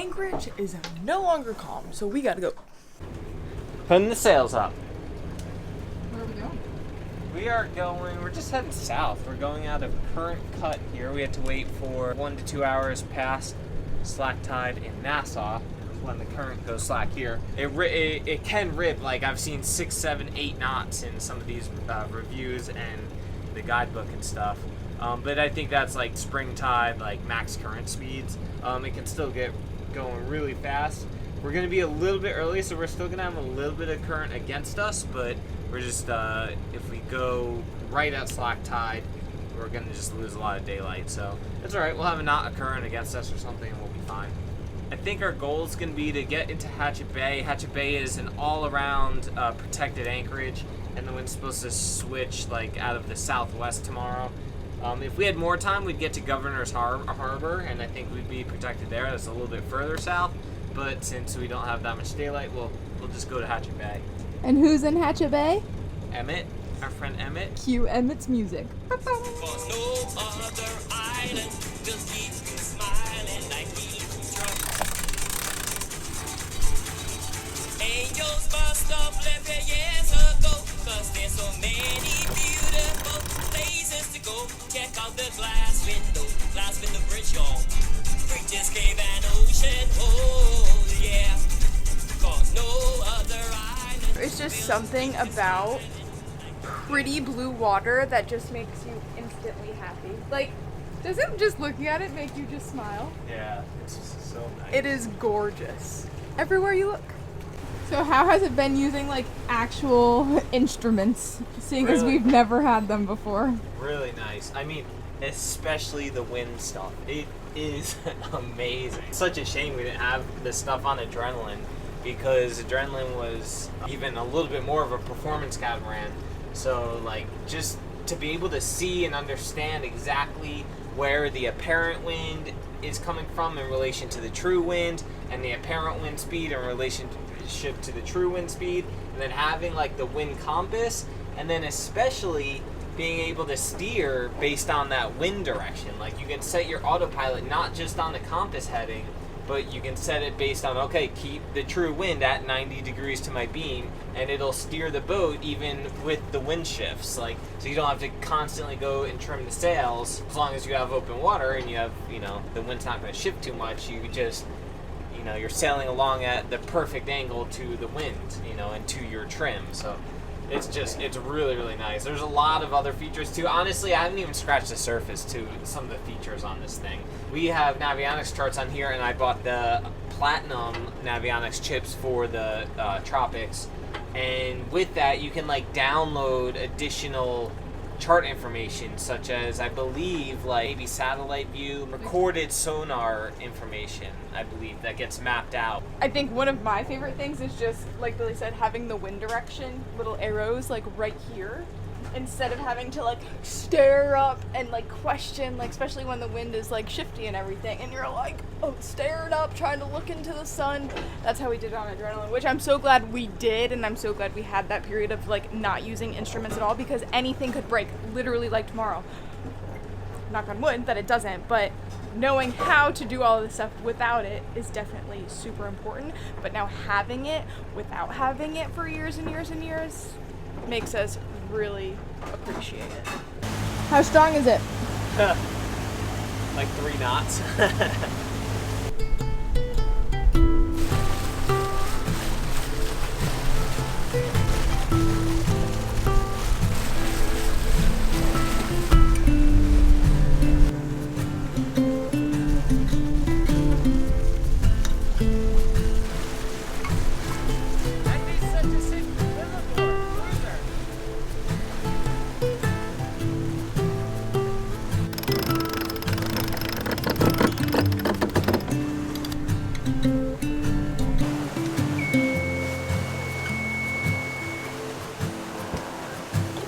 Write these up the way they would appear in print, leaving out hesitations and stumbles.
Anchorage is no longer calm, so we gotta go. Putting the sails up. Where are we going? We're just heading south. We're going out of current cut here. We had to wait for 1 to 2 hours past slack tide in Nassau when the current goes slack here. It can rip, like I've seen 6, 7, 8 knots in some of these reviews and the guidebook and stuff. But I think that's like spring tide, like max current speeds. It can still get going really fast. We're going to be a little bit early, so we're still going to have a little bit of current against us, but we're just, if we go right at slack tide, we're going to just lose a lot of daylight. So it's all right. We'll have a knot of current against us or something, and we'll be fine. I think our goal is going to be to get into Hatchet Bay. Hatchet Bay is an all-around protected anchorage, and the wind's supposed to switch like out of the southwest tomorrow. If we had more time, we'd get to Governor's Harbor, and I think we'd be protected there. That's a little bit further south, but since we don't have that much daylight, we'll just go to Hatchet Bay. And who's in Hatchet Bay? Emmett, our friend Emmett. Cue Emmett's music. Cause no other island will keep you smiling like we drunk. Angels must have left here years ago, cause there's so many beautiful places to go. Check out the glass window bridge, y'all. Bridges, cave and ocean, oh yeah. Cause no other island. It's just something about pretty blue water that just makes you instantly happy. Like, Doesn't just looking at it make you just smile? Yeah, it's just so nice. it is gorgeous. Everywhere you look. So how has it been using like actual instruments, seeing as Really? we've never had them before? Really nice. I mean, especially the wind stuff. It is amazing. It's such a shame we didn't have this stuff on Adrenaline, because Adrenaline was even a little bit more of a performance catamaran. So like just to be able to see and understand exactly where the apparent wind is coming from in relation to the true wind, and the apparent wind speed in relationship to the true wind speed, and then having like the wind compass, and then especially being able to steer based on that wind direction. Like you can set your autopilot not just on the compass heading, but you can set it based on, okay, keep the true wind at 90 degrees to my beam, and it'll steer the boat even with the wind shifts. Like, so you don't have to constantly go and trim the sails. As long as you have open water and you have, the wind's not going to shift too much, you just, you're sailing along at the perfect angle to the wind, and to your trim. So it's really, really nice. There's a lot of other features too. Honestly, I haven't even scratched the surface to some of the features on this thing. We have Navionics charts on here, and I bought the Platinum Navionics chips for the Tropics. And with that, you can like download additional chart information, such as, I believe, like maybe satellite view, recorded sonar information, I believe, that gets mapped out. I think one of my favorite things is just, like Billy said, having the wind direction, little arrows, like, right here, instead of having to, like, stare up and, like, question, like, especially when the wind is, like, shifty and everything, and you're, like, staring up, trying to look into the sun. That's how we did it on Adrenaline, which I'm so glad we did, and I'm so glad we had that period of, like, not using instruments at all, because anything could break, literally, like, tomorrow. Knock on wood that it doesn't, but knowing how to do all of this stuff without it is definitely super important. But now having it without having it for years and years and years makes us really appreciate it. How strong is it? Like 3 knots.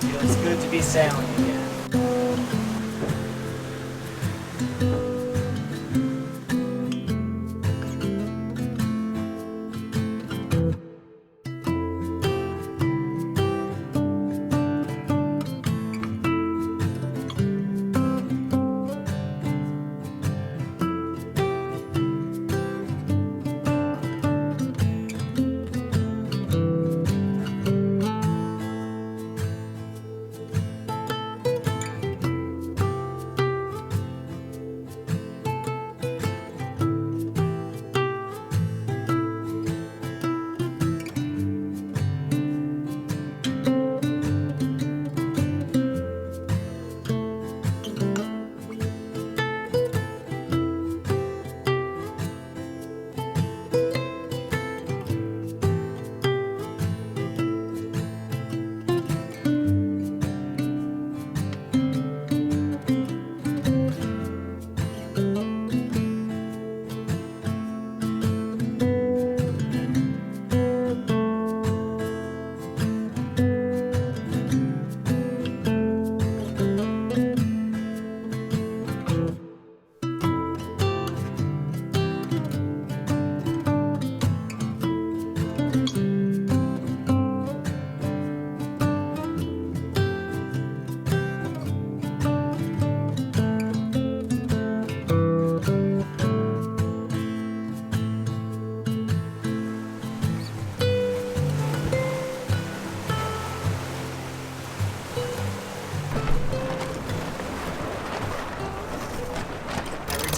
Feels good to be sailing again.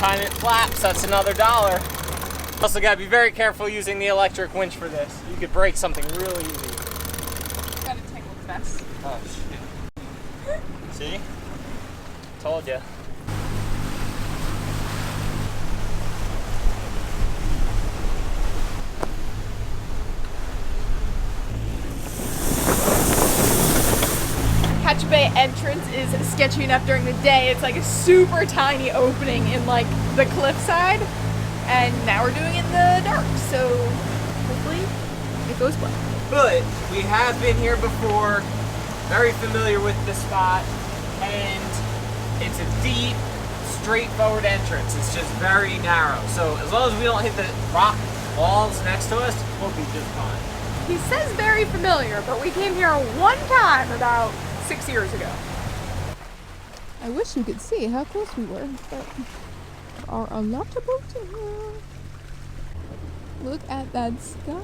time it flaps, that's another $1. Also gotta be very careful using the electric winch for this. You could break something really easy. Got a tangled mess. Oh shit. See? Told ya. Hatch Bay entrance is sketchy enough during the day. It's like a super tiny opening in like the cliffside, and now we're doing it in the dark, so hopefully it goes well. But we have been here before, very familiar with the spot, and it's a deep, straightforward entrance. It's just very narrow. So as long as we don't hit the rock walls next to us, we'll be just fine. He says very familiar, but we came here one time about 6 years ago. I wish you could see how close we were, but there are a lot of boats in here. Look at that sky.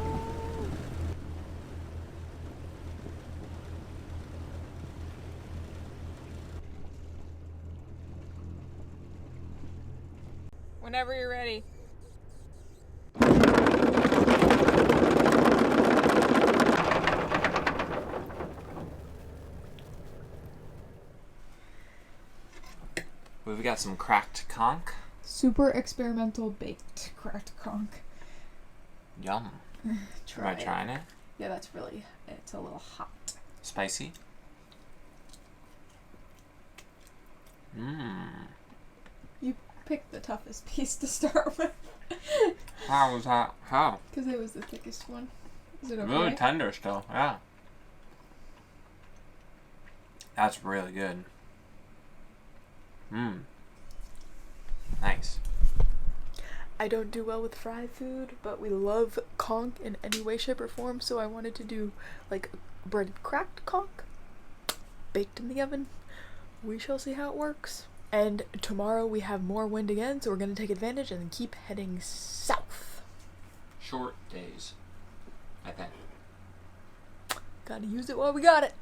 Whenever you're ready. We've got some cracked conch. Super experimental baked cracked conch. Yum. Am I trying it? Yeah, that's really, it's a little hot. Spicy? Mmm. You picked the toughest piece to start with. How was that? How? Because it was the thickest one. Is it okay? Really tender still, yeah. That's really good. Mmm. Nice. I don't do well with fried food, but we love conch in any way, shape, or form, so I wanted to do like breaded cracked conch, baked in the oven. We shall see how it works. And tomorrow we have more wind again, so we're going to take advantage and keep heading south. Short days, I think. Gotta use it while we got it.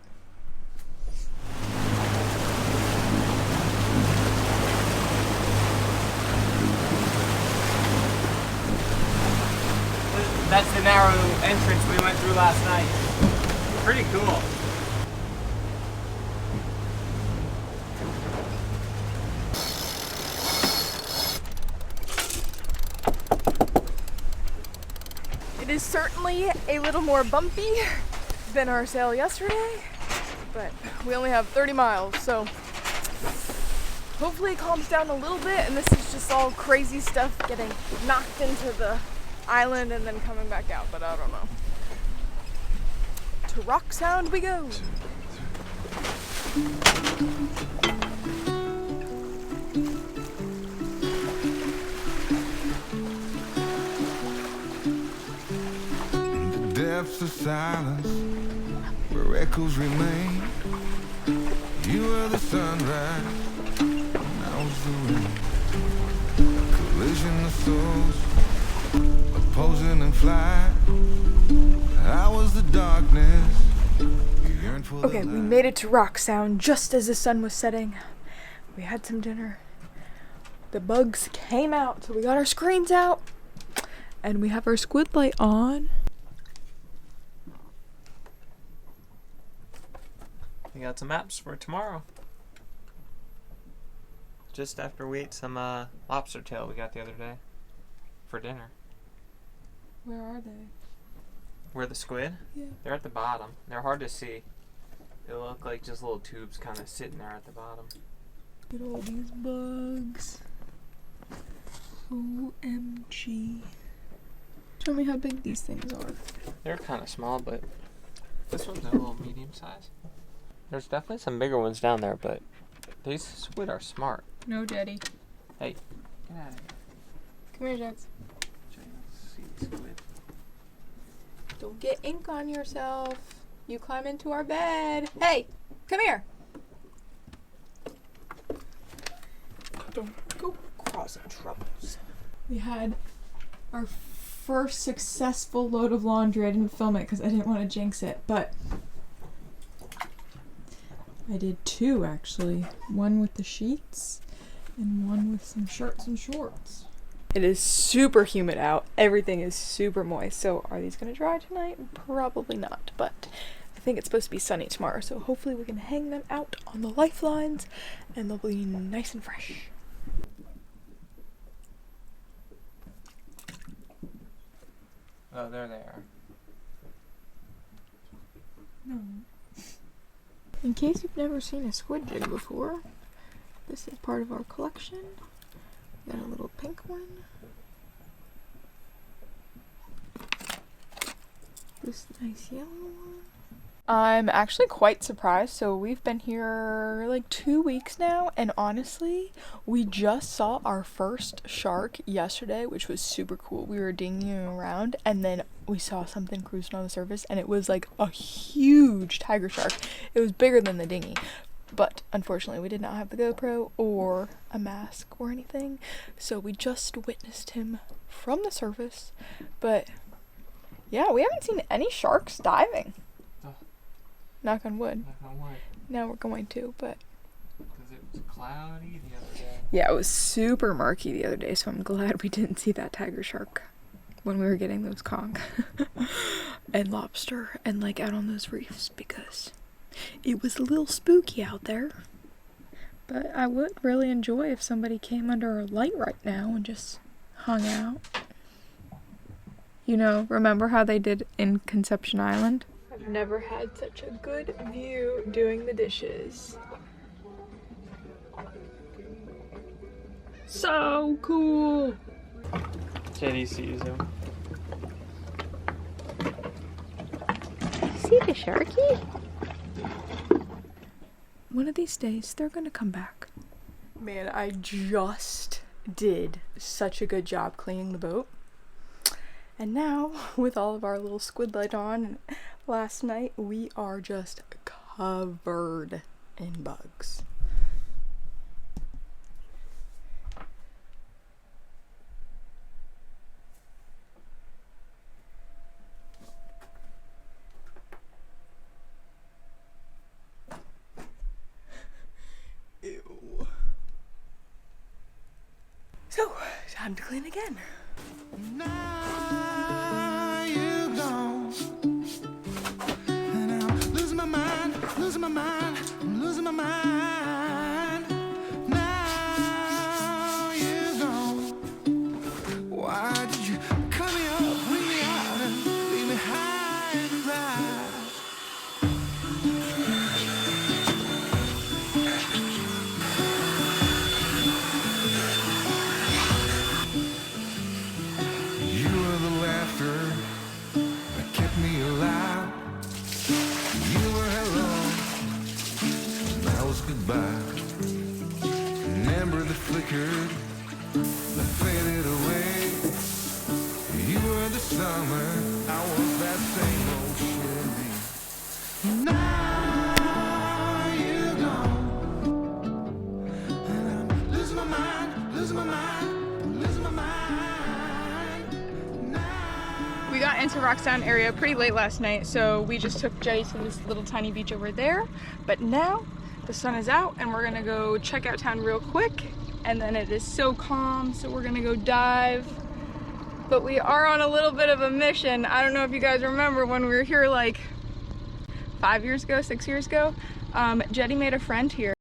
That's the narrow entrance we went through last night. Pretty cool. It is certainly a little more bumpy than our sail yesterday, but we only have 30 miles, so hopefully it calms down a little bit, and this is just all crazy stuff getting knocked into the island and then coming back out, but I don't know. To Rock Sound we go. The depths of silence, where echoes remain. You were the sunrise, and I was the rain. Collision of souls, opposing and flight. I was the darkness. You yearned for Okay, the we light. made it to Rock Sound just as the sun was setting. We had some dinner. The bugs came out, so we got our screens out. And we have our squid light on. We got some maps for tomorrow. Just after we ate some lobster tail we got the other day for dinner. Where are they? Where the squid? Yeah. They're at the bottom. They're hard to see. They look like just little tubes kind of sitting there at the bottom. Look at all these bugs. OMG. Tell me how big these things are. They're kind of small, but this one's a little medium size. There's definitely some bigger ones down there, but these squid are smart. No, Daddy. Hey, get out of here. Come here, Jax. See the squid. Don't get ink on yourself. You climb into our bed. Hey, come here. Don't go causing troubles. We had our first successful load of laundry. I didn't film it because I didn't want to jinx it, but I did two actually. One with the sheets And one with some shirts and shorts. It is super humid out. Everything is super moist. So are these gonna dry tonight? Probably not, but I think it's supposed to be sunny tomorrow. So hopefully we can hang them out on the lifelines and they'll be nice and fresh. Oh, there they are. No. In case you've never seen a squid jig before, this is part of our collection. We got a little pink one. This nice yellow one. I'm actually quite surprised. So we've been here like 2 weeks now, and honestly, we just saw our first shark yesterday, which was super cool. We were dinging around, and then we saw something cruising on the surface, and it was like a huge tiger shark. It was bigger than the dinghy, but unfortunately we did not have the GoPro or a mask or anything, so we just witnessed him from the surface. But yeah, we haven't seen any sharks diving. Knock on wood. Knock on wood. Now we're going to, but Because it was cloudy the other day. yeah, it was super murky the other day, so I'm glad we didn't see that tiger shark when we were getting those conch and lobster and like out on those reefs, because it was a little spooky out there. But I would really enjoy if somebody came under our light right now and just hung out. You know, remember how they did in Conception Island? I've never had such a good view doing the dishes. So cool! Jetty sees him. See the sharky? One of these days, they're gonna come back. Man, I just did such a good job cleaning the boat. And now, with all of our little squid light on, last night we are just covered in bugs. Ew. So, time to clean again. Now you gone, and I'm losing my mind, losing my mind, I'm losing my mind. Now you gone. Why did you cut me up, bring me out, and leave me high and dry? You were the laughter that kept me alive. You were hello, and that was goodbye. An ember that flickered, that faded away. You were the summer, I was that same old Chevy. Now you're gone, and I'm losing my mind, losing my mind, losing my mind. We got into Rockstown area pretty late last night, so we just took Jetty to this little tiny beach over there. But now the sun is out and we're gonna go check out town real quick, and then it is so calm, so we're gonna go dive. But we are on a little bit of a mission. I don't know if you guys remember when we were here like 5 years ago, 6 years ago. Jetty made a friend here.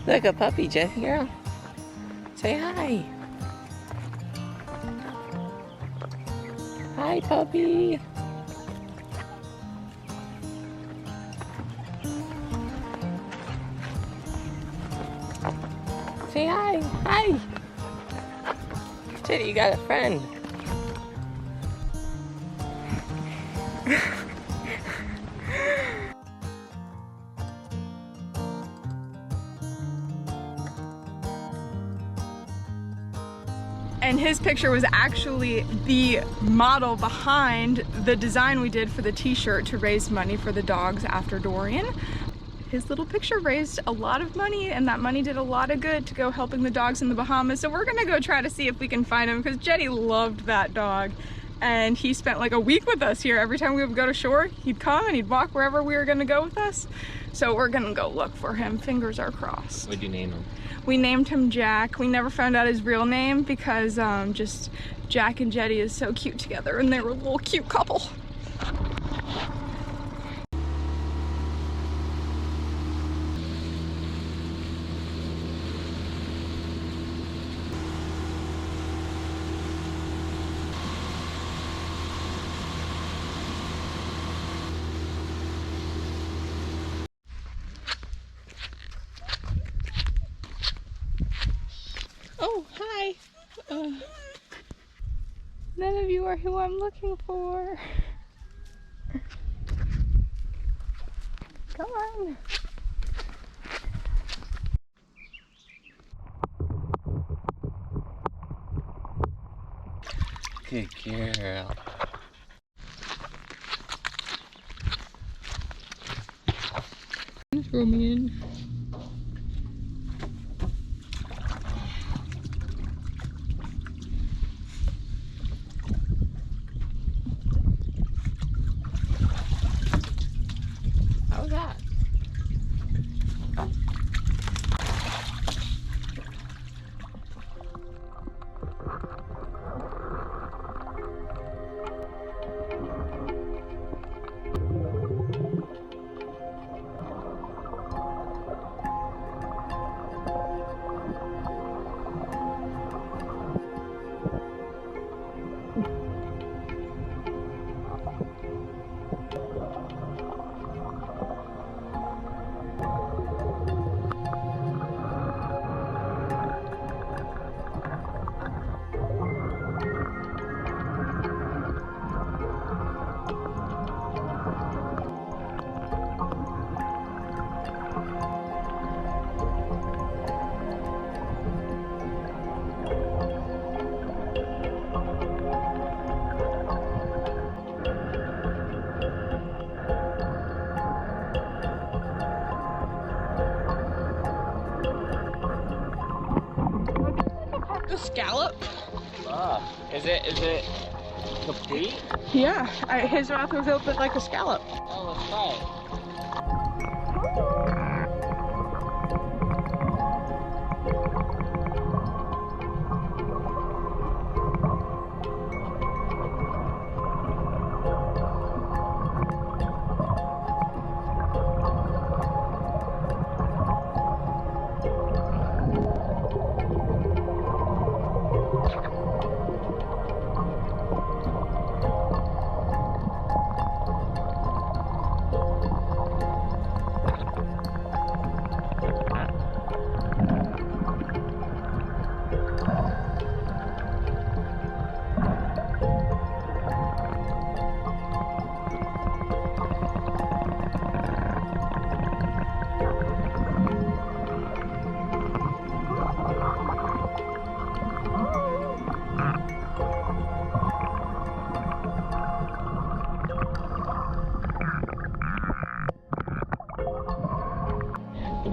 Look, a puppy, Jetty girl. Say hi. Hi, puppy. Say hi. Hi. Jetty, you got a friend. And his picture was actually the model behind the design we did for the t-shirt to raise money for the dogs after Dorian. His little picture raised a lot of money, and that money did a lot of good to go helping the dogs in the Bahamas. So we're gonna go try to see if we can find him, because Jetty loved that dog. and he spent like a week with us here. Every time we would go to shore, he'd come and he'd walk wherever we were gonna go with us. So we're gonna go look for him. Fingers are crossed. What'd you name him? We named him Jack. We never found out his real name because just Jack and Jetty is so cute together, and they were a little cute couple. Oh, hi. None of you are who I'm looking for. Come on. Good girl. Throw me in. How was that? The scallop? Is it complete? Yeah, his mouth was open like a scallop. Oh, let's try it.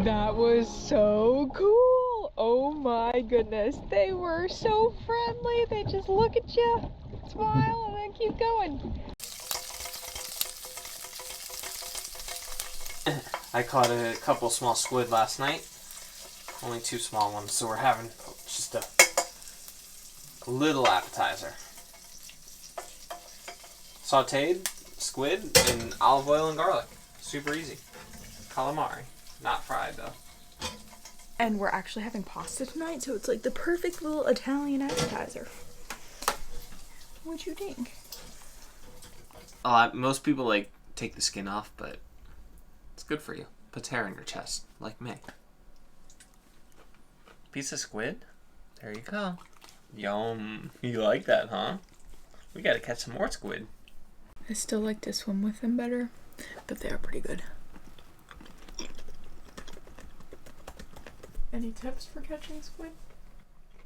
That was so cool. Oh my goodness. They were so friendly. They just look at you, smile, and then keep going. I caught a couple small squid last night. Only 2 small ones, so we're having just a little appetizer. Sauteed squid in olive oil and garlic. Super easy. Calamari. Not fried though. And we're actually having pasta tonight, so it's like the perfect little Italian appetizer. What'd you think? Most people like take the skin off, but it's good for you. Puts hair in your chest, like me. Piece of squid. There you go. Yum. You like that, huh? We gotta catch some more squid. I still like to swim with them better, but they are pretty good. Any tips for catching squid?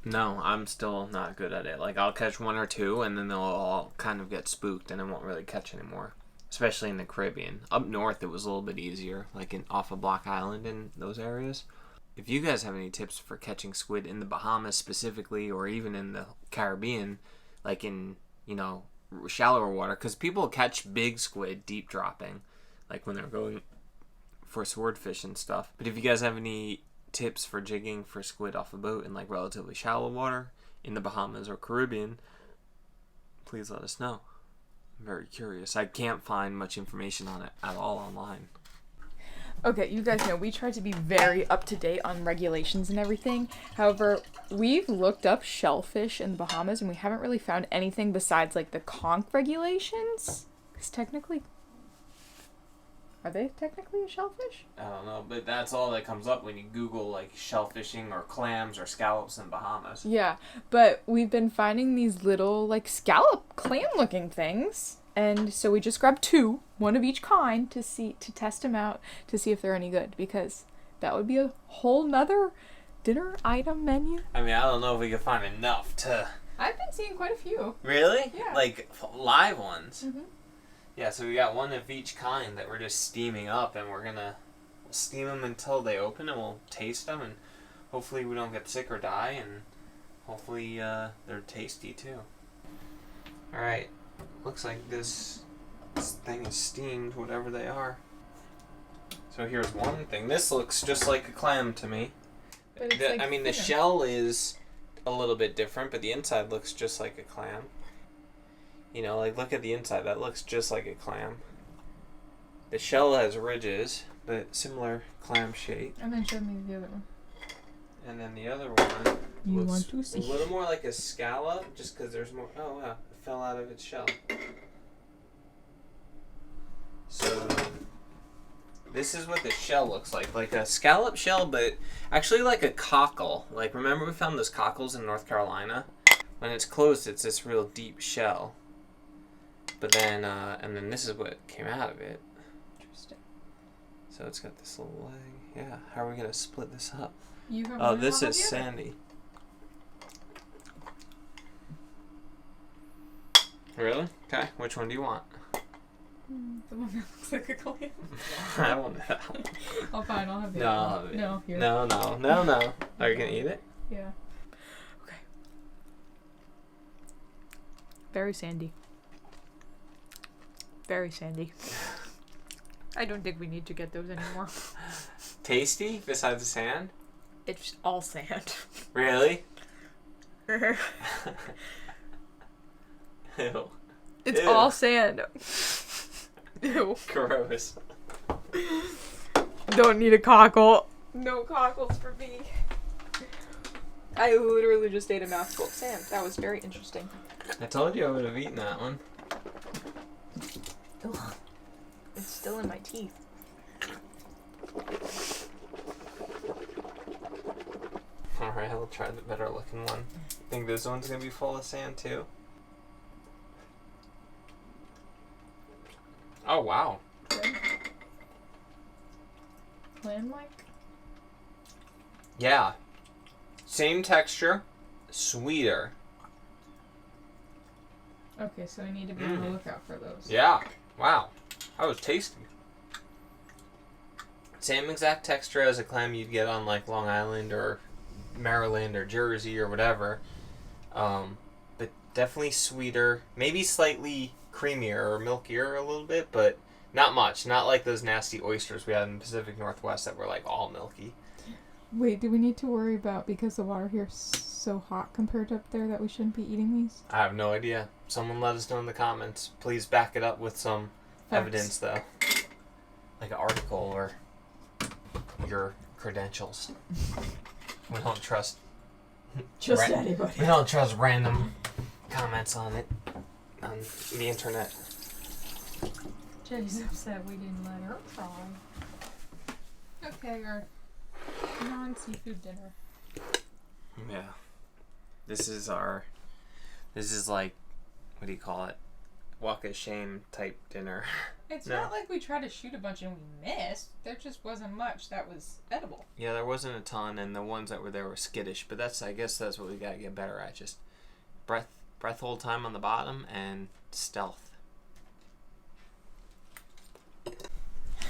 No, I'm still not good at it. Like, I'll catch 1 or 2, and then they'll all kind of get spooked, and I won't really catch anymore. Especially in the Caribbean. Up north, it was a little bit easier, like off of Block Island and those areas. If you guys have any tips for catching squid in the Bahamas specifically, or even in the Caribbean, like in, shallower water, because people catch big squid deep dropping, like when they're going for swordfish and stuff. But if you guys have any tips for jigging for squid off a boat in like relatively shallow water in the Bahamas or Caribbean, please let us know. I'm very curious. I can't find much information on it at all online. Okay, you guys know we try to be very up to date on regulations and everything. However, we've looked up shellfish in the Bahamas and we haven't really found anything besides like the conch regulations. Because technically, are they technically a shellfish? I don't know, but that's all that comes up when you Google like shellfishing or clams or scallops in Bahamas. Yeah, but we've been finding these little like scallop clam looking things. And so we just grabbed 2, one of each kind, to test them out, to see if they're any good, because that would be a whole nother dinner item menu. I mean, I don't know if we could find enough to... I've been seeing quite a few. Really? Yeah. Like live ones? Mm-hmm. Yeah, so we got one of each kind that we're just steaming up, and we'll steam them until they open, and we'll taste them, and hopefully we don't get sick or die, and hopefully they're tasty too. Alright. Looks like this thing is steamed, whatever they are. So here's one thing. This looks just like a clam to me. But it's like the shell is a little bit different, but the inside looks just like a clam. You know, like look at the inside. That looks just like a clam. The shell has ridges, but similar clam shape. And then show me the other one. And then the other one You looks want to see? a little more like a scallop, just because there's more... Oh, wow. It fell out of its shell. So, this is what the shell looks like a scallop shell, but actually like a cockle. Like, remember we found those cockles in North Carolina? When it's closed, it's this real deep shell. But then, and then this is what came out of it. Interesting. So it's got this little leg. Yeah, how are we going to split this up? You have Oh, one this on is the other. sandy. Really? Okay, which one do you want? The one that looks like a clam. I want that one. Oh, fine, I'll have the No, other one. No, here. No. Are you going to eat it? Yeah. Okay. Very sandy. Very sandy. I don't think we need to get those anymore. Tasty besides the sand? It's all sand. Really? Ew. It's Ew. all sand. Ew. Gross. Don't need a cockle. No cockles for me. I literally just ate a mouthful of sand. That was very interesting. I told you I would have eaten that one. Ugh. It's still in my teeth. Alright, I'll try the better looking one. Think this one's gonna be full of sand too? Oh wow. Clam-like? Yeah. Same texture, sweeter. Okay, so I need to be on the lookout for those. Yeah. Wow. That was tasty. Same exact texture as a clam you'd get on like Long Island or Maryland or Jersey or whatever. But definitely sweeter. Maybe slightly creamier or milkier a little bit, but not much. Not like those nasty oysters we had in the Pacific Northwest that were like all milky. Wait, do we need to worry about, because the water here is so hot compared to up there, that we shouldn't be eating these? I have no idea. Someone let us know in the comments. Please back it up with some evidence, though. Like an article or your credentials. We don't trust... Just anybody. We don't trust random comments on it. On the internet. Jenny's upset we didn't let her try. Okay, our non-seafood dinner. Yeah. This is like, what do you call it? Walk of shame type dinner. It's No. not like we tried to shoot a bunch and we missed. There just wasn't much that was edible. Yeah, there wasn't a ton, and the ones that were there were skittish, but I guess that's what we gotta get better at. Just breath hold time on the bottom and stealth.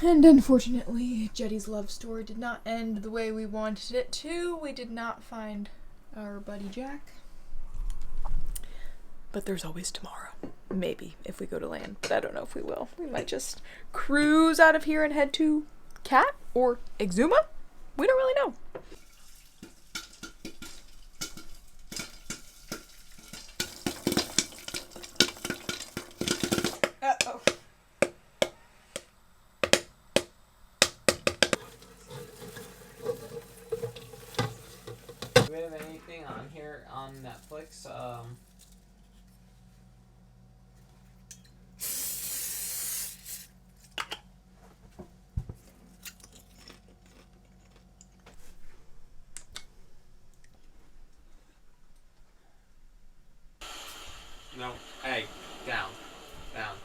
And unfortunately, Jetty's love story did not end the way we wanted it to. We did not find our buddy Jack. But there's always tomorrow. maybe if we go to land, but I don't know if we will. We might just cruise out of here and head to Cat or Exuma. We don't really know. Uh-oh. Do we have anything on here on Netflix? No. Hey, down. Down.